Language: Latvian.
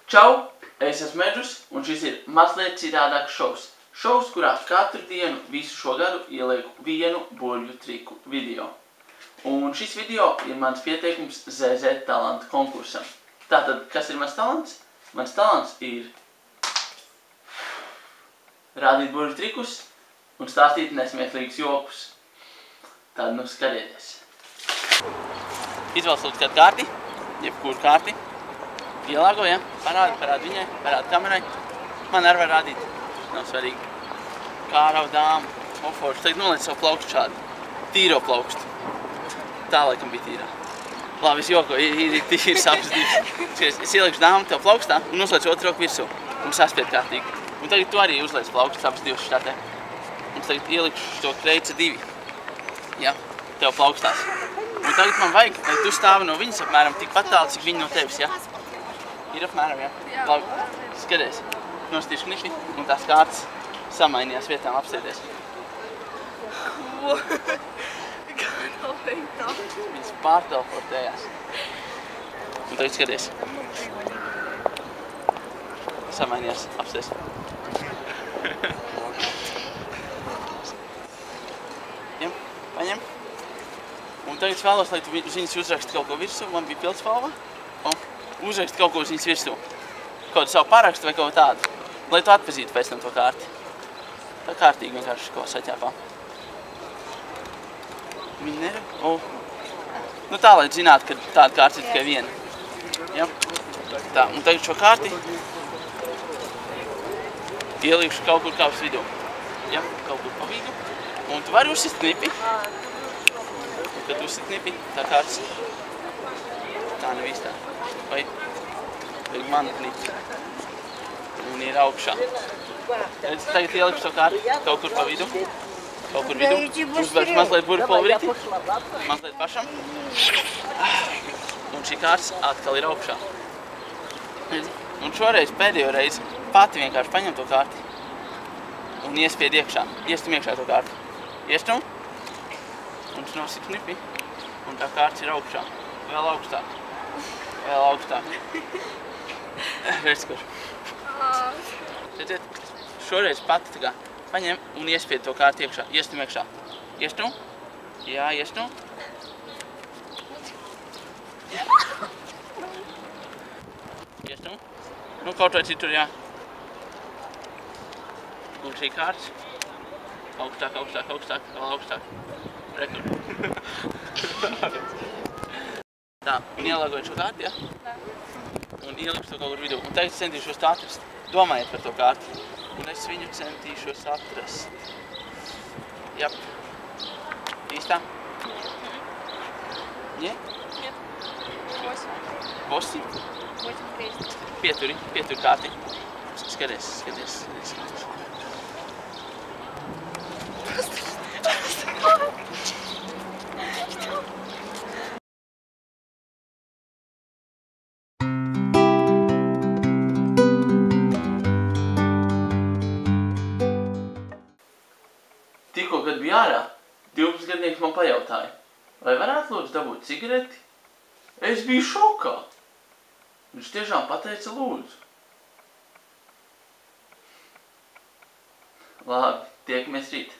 Čau! Es esmu Medžus, un šis ir mazliet citādāks šovs. Šovs, kurā katru dienu visu šo gadu ielieku vienu burvju triku video. Un šis video ir mans pieteikums ZZ talanta konkursam. Tātad, kas ir mans talants? Mans talants ir rādīt burvju trikus un stāstīt nesmieklīgus jokus. Tad, nu, skatieties. Izvēlas lūdzu kādu kārti, jebkuru kārti. Ielāgo, ja? Parāda viņai, parāda kamerai. Man arī var rādīt. Nav svarīgi. Kārava dāma. Oforši. Tagad noliec savu plaukstu šādi. Tīro plaukstu. Tā laikam bija tīrā. Labi, es joko. Ir sapas divas. Es ielikšu dāmu tev plaukstā un uzliec otru roku virsū. Un saspied kārtīgi. Un tagad tu arī uzliec plaukstu sapas divas šitā te. Un es tagad ielikšu šo kreica 2. Ja? Tev plaukstās. Un tagad man vajag, lai tu stāvi no viņas apmēram tikpat tālu, cik viņa no tevis, ja? Ir apmēram, ja? Jā. Labi, skaties. Nostīšu knipi un tās kārtas samainījās vietām apsēdies. Ko? Kā nav vajag tā? Viņas pārteleportējās. Un tagad skaties. Samainījās apsēs. Ņem, paņem. Un tagad es vēlos, lai tu viņas uzraksti kaut ko virsū. Man bija pildspalva. Un uzraksti kaut ko uz viņas virsū. Kaut savu parakstu vai kaut tādu. Lai tu atpazītu pēc tam to kārti. Tā kārtīgi vienkārši ko saķēpā. Viņi nerad. Nu tā, lai zinātu, ka tāda kārta ir tikai viena. Ja? Tā, un tagad šo kārti ielikšu kaut kur kāpus vidū. Ja? Kaut kur pa vidu. Un tu vari uzsist knipi. Un kad uzsit knipi, tā kārtas tā nevis tā. Vai mana knipi. Un ir augšā. Tagad ielikšu to kārti kaut kur pa vidu. Kaut kur vidu. Uzvēršu mazliet burvju pulverīti. Mazliet pašam. Un šī kārtas atkal ir augšā. Un šoreiz pēdējo reizi pati vienkārši paņem to kārti. Un iespied iekšā. Iestum iekšā to kārti. Iestum. Un tu nosit knipi. Un tā kārtas ir augšā. Vēl augstāk. Vēl augstāk. Redz, kur. Redziet, šoreiz pati tā kā paņem un iespied to kārti iekšā. Iestum iekšā. Iestum? Jā, iestum. Iestum. Nu, kaut vai citur, jā. Un šī kārtas. Augstāk, augstāk, augstāk, vēl augstāk. Rekur. Tā, un ielāgojot šo kārti, ja? Un ielikšu to kaut kur vidū. Un tagad es centīšos to atrast. Domājiet par to kārti. Un es viņu centīšos atrast. Jap. Īstā? Не? Нет. 8. 8? 8 крестик. Pieturi kārti. Skaties. Tikko, kad bija ārā, 12-gadnieks man pajautāja, vai varētu lūdzu dabūt cigareti? Es biju šokā. Viņš tiešām pateica lūdzu. Labi, tiekamies rīt.